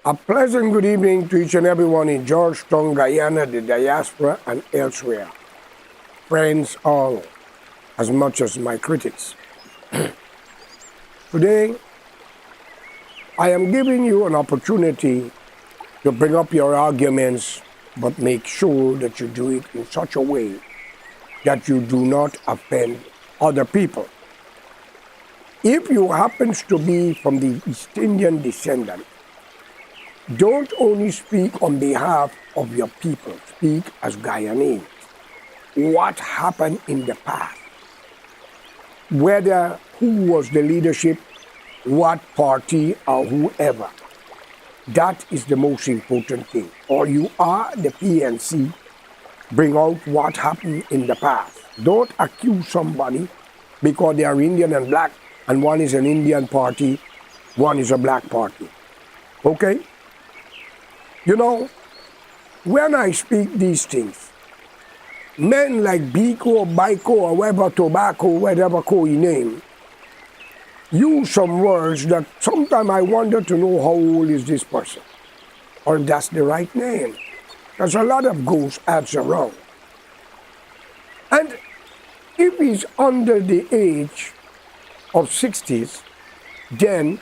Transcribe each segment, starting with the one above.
A pleasant good evening to each and everyone in Georgetown, Guyana, the diaspora, and elsewhere. Friends all, as much as my critics. Today, I am giving you an opportunity to bring up your arguments, but make sure that you do it in such a way that you do not offend other people. If you happen to be from the East Indian descendant, don't only speak on behalf of your people, speak as Guyanese. What happened in the past? Whether who was the leadership, what party, or whoever. That is the most important thing. Or you are the PNC, bring out what happened in the past. Don't accuse somebody because they are Indian and black, and one is an Indian party, one is a black party. Okay? You know, when I speak these things, men like Biko, Biko, or whatever tobacco, whatever call you name, use some words that sometimes I wonder to know how old is this person, or if that's the right name. There's a lot of ghost ads around. And if he's under the age of 60s, then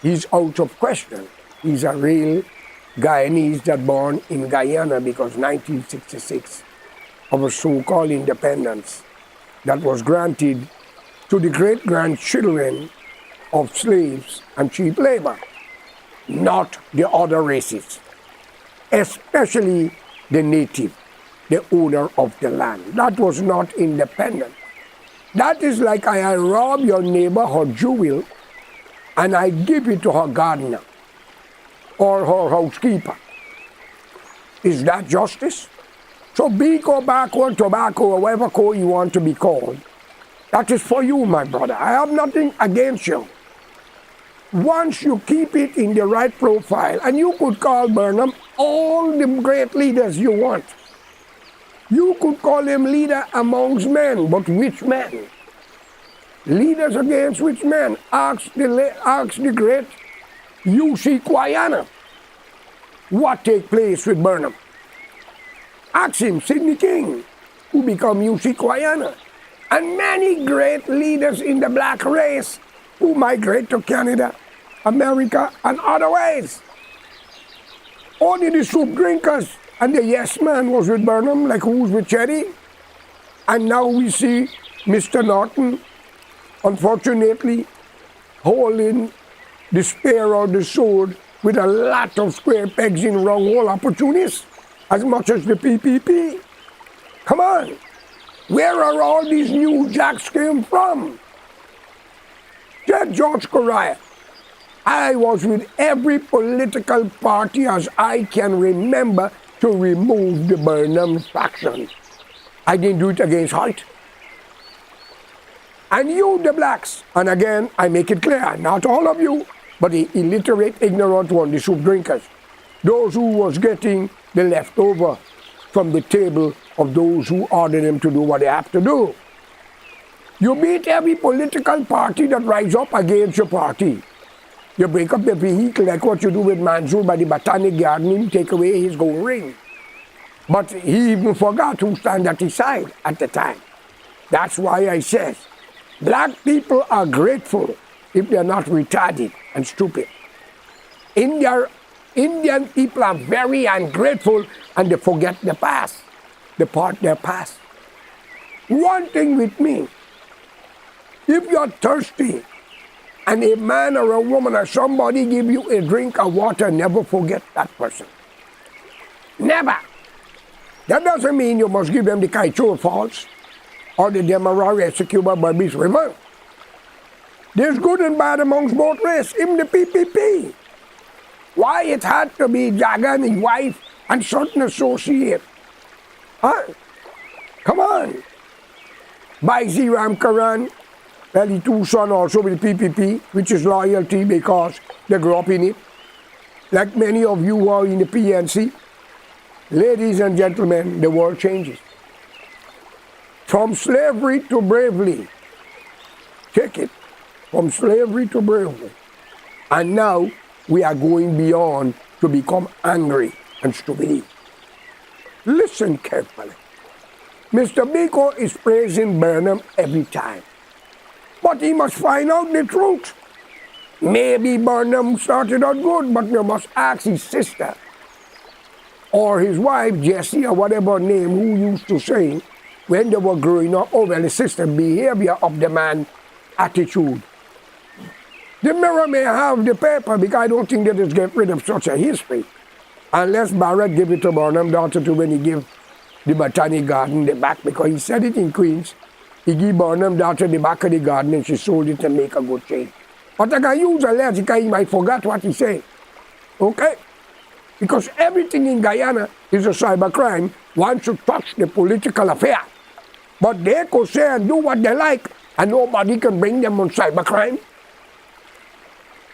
he's out of question. He's a real Guyanese that born in Guyana because 1966 of a so-called independence that was granted to the great-grandchildren of slaves and cheap labor, not the other races, especially the native, the owner of the land. That was not independent. That is like I rob your neighbor her jewel and I give it to her gardener or her housekeeper. Is that justice? So Biko, Bako, Tobacco, or whatever call you want to be called, that is for you, my brother. I have nothing against you. Once you keep it in the right profile, and you could call Burnham all the great leaders you want. You could call him leader amongst men, but which men? Leaders against which men? Ask the great U.C. Guyana what take place with Burnham. Ask him, Sidney King, who become U.C. Guyana, and many great leaders in the black race who migrate to Canada, America, and other ways. Only the soup drinkers and the yes man was with Burnham, like who was with Cherry. And now we see Mr. Norton, unfortunately, holding the spear or the sword with a lot of square pegs in round hole opportunists, as much as the PPP. Come on, where are all these new jacks came from? George Correa. I was with every political party as I can remember to remove the Burnham faction. I didn't do it against Hoyt. And you, the blacks, and again, I make it clear, not all of you, but the illiterate, ignorant one, the soup drinkers, those who was getting the leftover from the table of those who ordered them to do what they have to do. You beat every political party that rise up against your party. You break up the vehicle like what you do with Mansour by the Botanic Garden, take away his gold ring. But he even forgot who stand at his side at the time. That's why I said, black people are grateful if they're not retarded and stupid. Indian people are very ungrateful and they forget the past, the part their past. One thing with me, if you're thirsty and a man or a woman or somebody give you a drink of water, never forget that person. Never. That doesn't mean you must give them the Kaichor Falls or the Demerara Essecuba Barbies River. There's good and bad amongst both races, even the PPP. Why it had to be Jaga and his wife and certain associate? Huh? Come on. By Ram Karan, well, the two sons also with the PPP, which is loyalty because they grew up in it. Like many of you who are in the PNC. Ladies and gentlemen, the world changes. From slavery to bravery. Check it. From slavery to bravery. And now we are going beyond to become angry and stupid. Listen carefully. Mr. Biko is praising Burnham every time. But he must find out the truth. Maybe Burnham started out good, but you must ask his sister or his wife, Jessie, or whatever name, who used to say when they were growing up, oh, well, the sister behavior of the man attitude. The Mirror may have the paper because I don't think they just get rid of such a history. Unless Barrett gave it to Burnham's daughter to when he gave the Botanic Garden the back, because he said it in Queens. He gave Burnham's daughter the back of the garden and she sold it to make a good change. But I can use a letter because he might forget what he said. Okay? Because everything in Guyana is a cybercrime once you touch the political affair. But they could say and do what they like and nobody can bring them on cybercrime.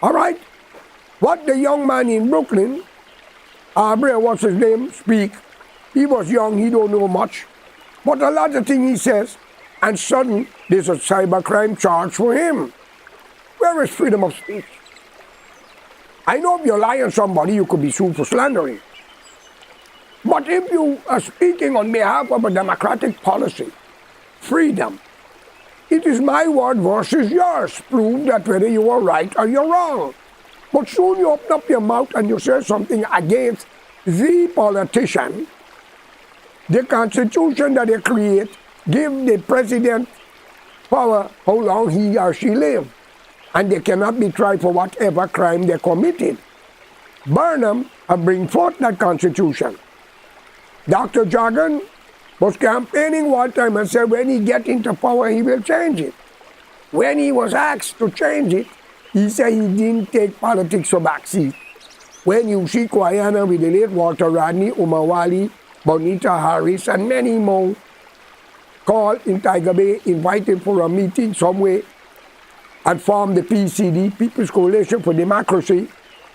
All right? What the young man in Brooklyn, Aubrey, what's his name, speak, he was young, he don't know much. But a lot of things he says, and suddenly there's a cybercrime charge for him. Where is freedom of speech? I know if you lie on somebody, you could be sued for slandering. But if you are speaking on behalf of a democratic policy, freedom, it is my word versus yours. Prove that whether you are right or you're wrong. But soon you open up your mouth and you say something against the politician. The Constitution that they create give the president power how long he or she live. And they cannot be tried for whatever crime they committed. Burnham bring forth that Constitution. Dr. Jagan was campaigning one time and said when he get into power, he will change it. When he was asked to change it, he said he didn't take politics a backseat. When you see Guyana with the late Walter Rodney, Umawali, Bonita Harris, and many more called in Tiger Bay, invited for a meeting somewhere, and formed the PCD, People's Coalition for Democracy,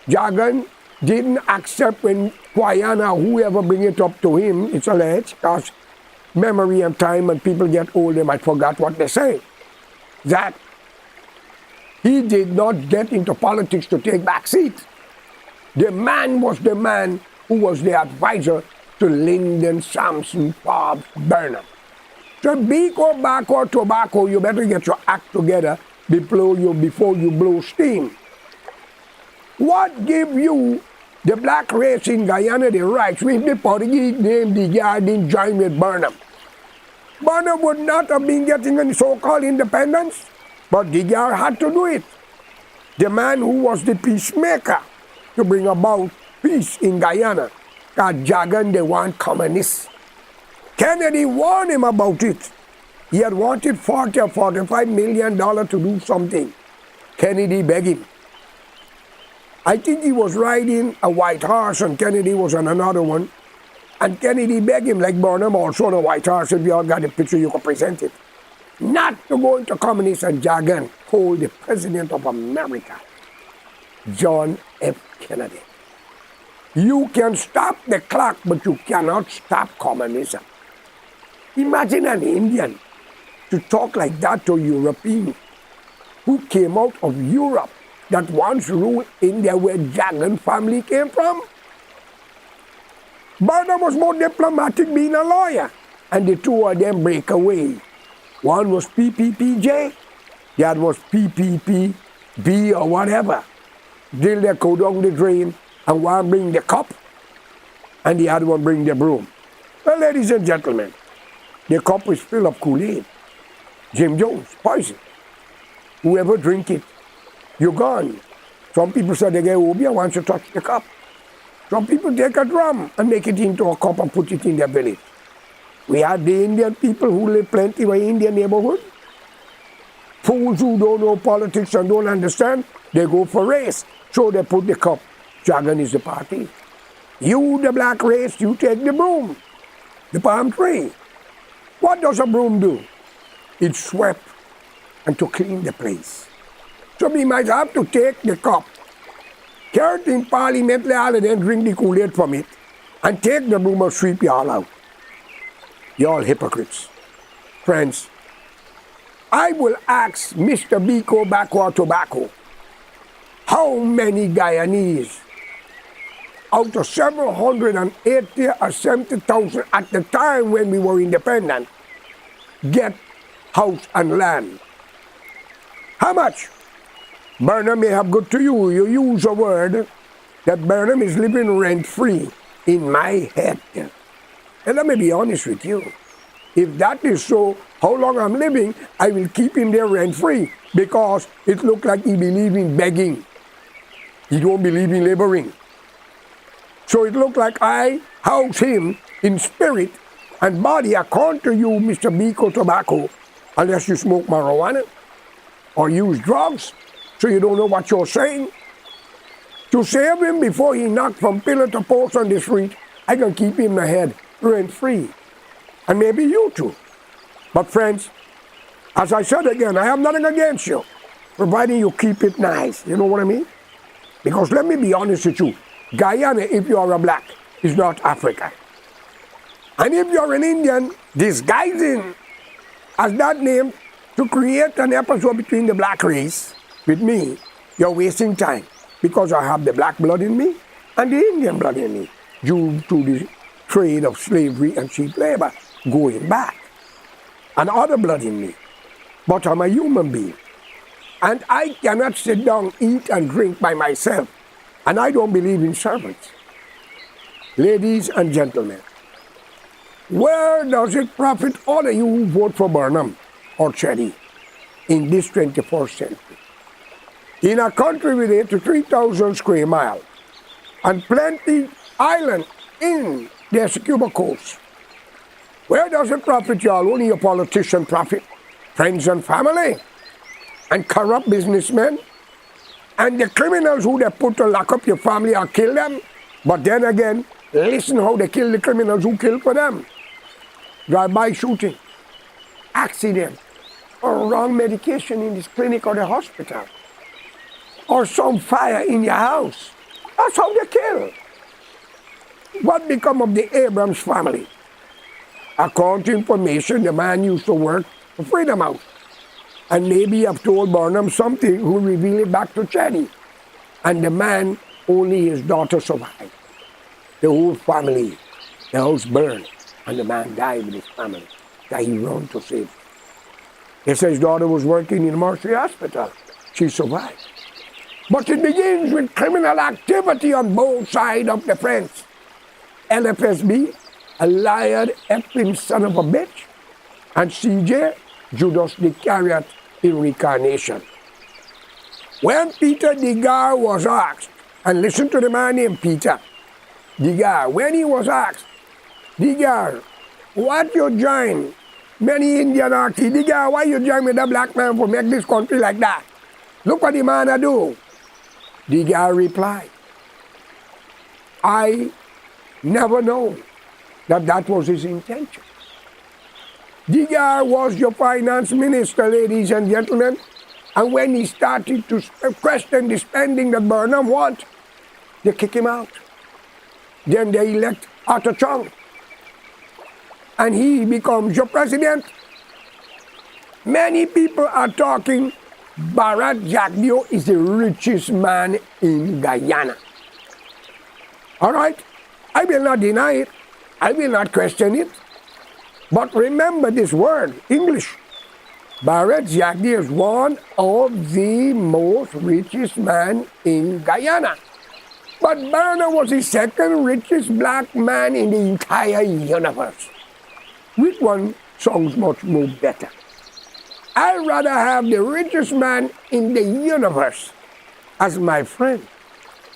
Jagan didn't accept when Guyana, whoever bring it up to him, it's alleged, because memory and time and people get old, they might forget what they say, that he did not get into politics to take back seat. The man was the man who was the advisor to Lyndon Sampson Forbes Burnham. So Biko, back or tobacco, you better get your act together before you blow steam. What give you, the black race in Guyana, the rights with the Portuguese named the Garden join with Burnham? Burnham would not have been getting any so-called independence, but the Gar had to do it. The man who was the peacemaker to bring about peace in Guyana, got Jagan, the one communist. Kennedy warned him about it. He had wanted $40 or $45 million to do something. Kennedy begged him. I think he was riding a white horse and Kennedy was on another one. And Kennedy begged him, like Burnham also on a white horse, if you all got a picture, you can present it. Not to go into communists, and Jagan told the President of America, John F. Kennedy, you can stop the clock, but you cannot stop communism. Imagine an Indian to talk like that to a European who came out of Europe that once ruled India where Jagan family came from. Burnham was more diplomatic being a lawyer, and the two of them break away. One was PPPJ, the other was PPPB or whatever. Till they go down the drain, and one bring the cup, and the other one bring the broom. Well, ladies and gentlemen, the cup is full of Kool-Aid. Jim Jones, poison. Whoever drink it, you're gone. Some people say they get obia once you touch the cup. Some people take a drum and make it into a cup and put it in their village. We had the Indian people who live plenty in Indian neighborhood. Fools who don't know politics and don't understand, they go for race. So they put the cup. Jagan is the party. You, the black race, you take the broom, the palm tree. What does a broom do? It swept and to clean the place. So we might have to take the cup, carry it in Parliament and then drink the Kool-Aid from it, and take the broom and sweep you all out. You're all hypocrites. Friends, I will ask Mr. Biko Backward Tobacco, how many Guyanese out of 780 or 70,000 at the time when we were independent get house and land? How much? Burnham may have got to you. You use a word that Burnham is living rent-free in my head. And let me be honest with you. If that is so, how long I'm living, I will keep him there rent-free because it looks like he believes in begging. He don't believe in laboring. So it looks like I house him in spirit and body according to you, Mr. Biko Tobacco, unless you smoke marijuana or use drugs, so you don't know what you're saying. To save him before he knocked from pillar to post on the street, I can keep him in my head rent-free. And maybe you too. But friends, as I said again, I have nothing against you, providing you keep it nice. You know what I mean? Because let me be honest with you, Guyana, if you are a black, is not Africa. And if you're an Indian disguising as that name to create an episode between the black race with me, you're wasting time. Because I have the black blood in me and the Indian blood in me, due to the trade of slavery and cheap labor going back, and other blood in me. But I'm a human being, and I cannot sit down, eat and drink by myself, and I don't believe in servants. Ladies and gentlemen, where does it profit all of you who vote for Burnham or Chetty in this 21st century? In a country with 83,000 square miles and plenty island in the Essequibo coast, where does it profit y'all? Only your politician profit, friends and family, and corrupt businessmen, and the criminals who they put to lock up your family or kill them. But then again, listen how they kill the criminals who kill for them. Drive-by shooting, accident, or wrong medication in this clinic or the hospital, or some fire in your house. That's how they kill. What become of the Abrams family? According to information, the man used to work for Freedom House. And maybe I've told Burnham something who will reveal it back to Chetty. And the man, only his daughter survived. The whole family, the house burned, and the man died with his family that he ran to save. He said his daughter was working in a Mercy hospital. She survived. But it begins with criminal activity on both sides of the fence. LFSB, a liar, effing son of a bitch, and CJ, Judas Iscariot in reincarnation. When Peter Degar was asked, and listen to the man named Peter Degar, when he was asked, Degar, what you join? Many Indian asked, Degar, why you join with the black man for make this country like that? Look what the man a do. Degar replied, I never know that that was his intention. Degar was your finance minister, ladies and gentlemen, and when he started to question the spending that Burnham wants, they kick him out. Then they elect Arthur Chung, and he becomes your president. Many people are talking Bharat Jagdeo is the richest man in Guyana. All right? I will not deny it. I will not question it. But remember this word, English. Bharat Jagdeo is one of the most richest man in Guyana. But Burnham was the second richest black man in the entire universe. Which one sounds much more better? I'd rather have the richest man in the universe as my friend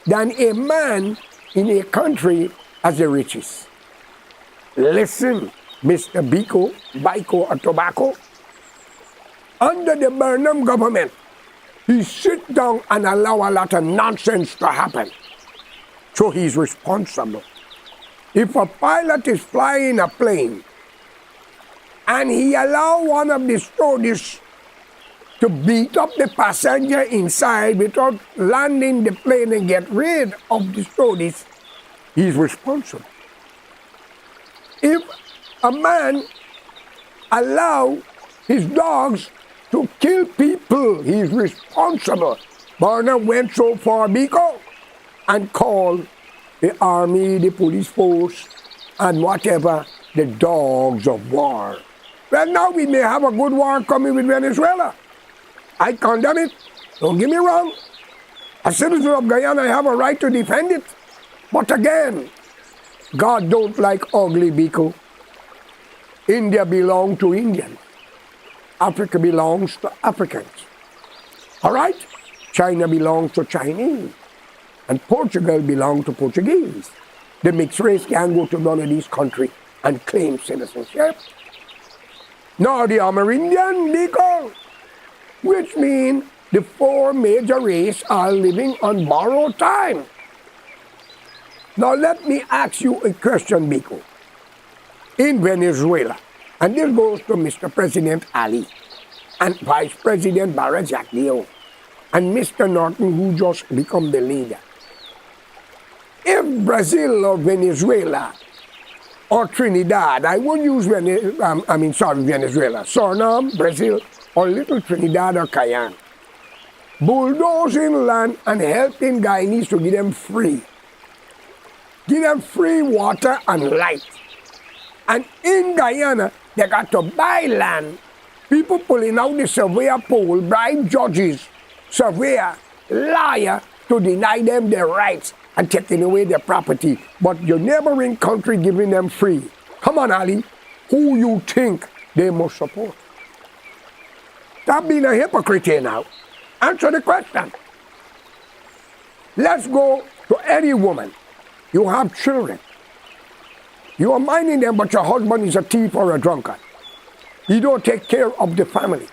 than a man in a country as the richest. Listen, Mr. Biko or Tobacco, under the Burnham government, he sit down and allow a lot of nonsense to happen. So he's responsible. If a pilot is flying a plane and he allow one of the stewardess to beat up the passenger inside without landing the plane and get rid of the stewardess, he's responsible. If a man allow his dogs to kill people, he's responsible. Barnum went so far, Biko, and called the army, the police force, and whatever, the dogs of war. Well, now we may have a good war coming with Venezuela. I condemn it. Don't get me wrong. As citizen of Guyana, I have a right to defend it. But again, God don't like ugly, Biko. India belongs to Indians. Africa belongs to Africans. All right? China belongs to Chinese. And Portugal belongs to Portuguese. The mixed race can't go to none of these countries and claim citizenship. Nor the Amerindian, Biko, which means the four major races are living on borrowed time. Now let me ask you a question, Biko. In Venezuela, and this goes to Mr. President Ali, and Vice President Barajak Leo, and Mr. Norton, who just become the leader. If Brazil or Venezuela or Trinidad, I won't use Venezuela, Suriname, Brazil, or little Trinidad or Guyana, bulldozing land and helping Guyanese to give them free. Give them free water and light. And in Guyana, they got to buy land. People pulling out the surveyor pole, bribe judges, surveyor, liar, to deny them their rights and taking away their property. But your neighboring country giving them free. Come on, Ali. Who you think they must support? Stop being a hypocrite here now. Answer the question. Let's go to any woman. You have children. You are minding them, but your husband is a thief or a drunkard. He don't take care of the family.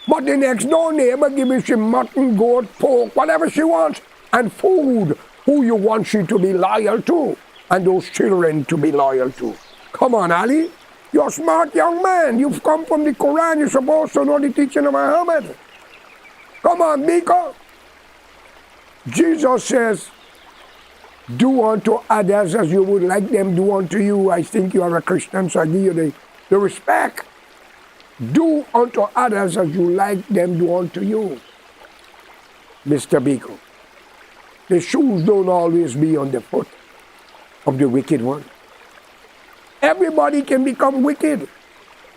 But the next door neighbor gives you mutton, goat, pork, whatever she wants, and food. Who you want she to be loyal to, and those children to be loyal to. Come on, Ali. You're a smart young man. You've come from the Quran. You're supposed to know the teaching of Muhammad. Come on, Biko. Jesus says, do unto others as you would like them do unto you. I think you are a Christian, so I give you the respect. Do unto others as you like them do unto you. Mr. Biko, the shoes don't always be on the foot of the wicked one. Everybody can become wicked.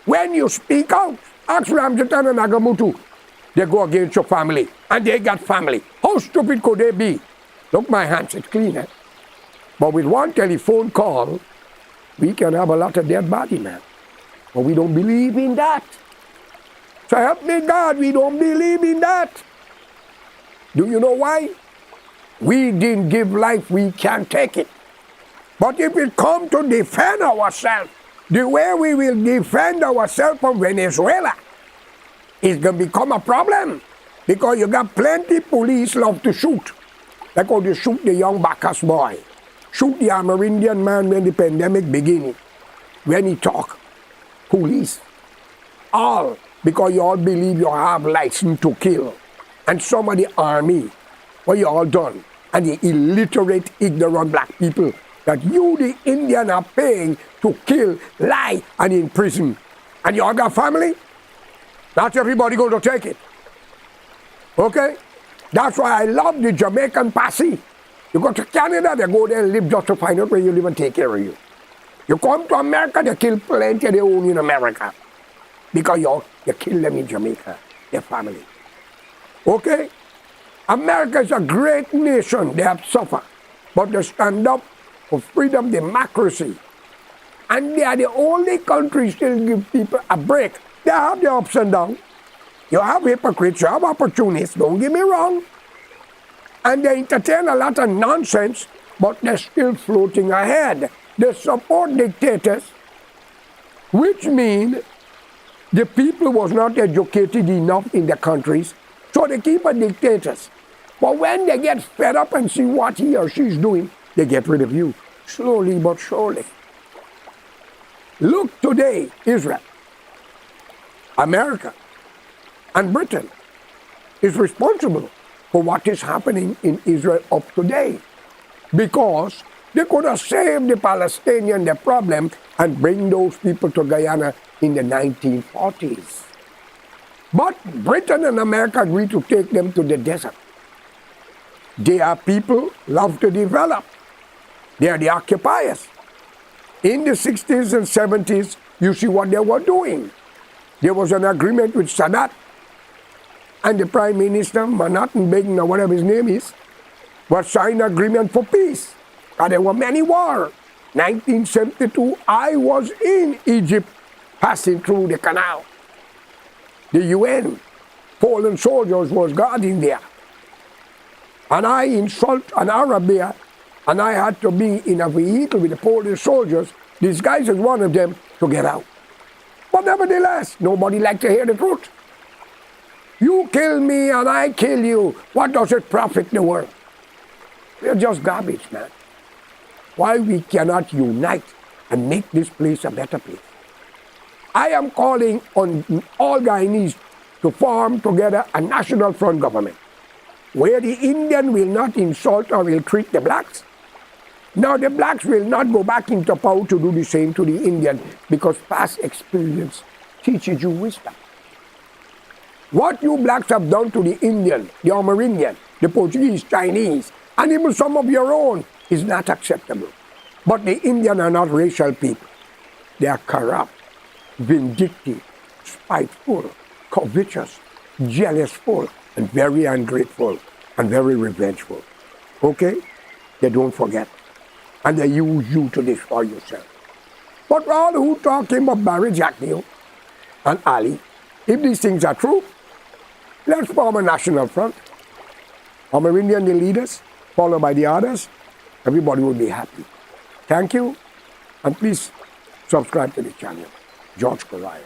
When you speak out, ask Ramjatan and Nagamutu, they go against your family, and they got family. How stupid could they be? Look, my hands, it's clean, eh? But with one telephone call, we can have a lot of dead body, man. But we don't believe in that. So help me God, we don't believe in that. Do you know why? We didn't give life, we can't take it. But if it comes to defend ourselves, the way we will defend ourselves from Venezuela is going to become a problem. Because you got plenty police love to shoot. Like how they shoot the young Bacchus boy. Shoot the Amerindian man when the pandemic beginning. When he talk. Police. All. Because you all believe you have license to kill. And some of the army. What you all done. And the illiterate, ignorant black people that you, the Indian, are paying to kill, lie, and in prison. And you all got family? Not everybody going to take it. Okay? That's why I love the Jamaican posse. You go to Canada, they go there and live just to find out where you live and take care of you. You come to America, they kill plenty of their own in America. Because you kill them in Jamaica, their family. Okay? America is a great nation. They have suffered. But they stand up for freedom, democracy. And they are the only country still give people a break. They have their ups and downs. You have hypocrites, you have opportunists, don't get me wrong. And they entertain a lot of nonsense, but they're still floating ahead. They support dictators, which means the people was not educated enough in the countries, so they keep a dictators. But when they get fed up and see what he or she is doing, they get rid of you, slowly but surely. Look today, Israel, America, and Britain is responsible for what is happening in Israel up today. Because they could have saved the Palestinians their problem and bring those people to Guyana in the 1940s. But Britain and America agreed to take them to the desert. They are people love to develop. They are the occupiers. In the 60s and 70s, you see what they were doing. There was an agreement with Sadat and the Prime Minister, Manhattan Begin or whatever his name is, was signed an agreement for peace. And there were many wars. 1972, I was in Egypt passing through the canal. The UN, Poland soldiers was guarding there. And I insult an Arab there, and I had to be in a vehicle with the Polish soldiers, disguised as one of them, to get out. But nevertheless, nobody liked to hear the truth. You kill me and I kill you. What does it profit the world? We're just garbage, man. Why we cannot unite and make this place a better place? I am calling on all Guyanese to form together a national front government where the Indian will not insult or will treat the blacks. Now the blacks will not go back into power to do the same to the Indian because past experience teaches you wisdom. What you blacks have done to the Indian, the Amerindian, the Portuguese, Chinese, and even some of your own is not acceptable. But the Indian are not racial people. They are corrupt, vindictive, spiteful, covetous, jealousful, and very ungrateful, and very revengeful. Okay? They don't forget. And they use you to destroy yourself. But all who talking about Barry Jackney and Ali, if these things are true, let's form a national front. Amerindian, the leaders, followed by the others, everybody will be happy. Thank you, and please subscribe to the channel. George Correa.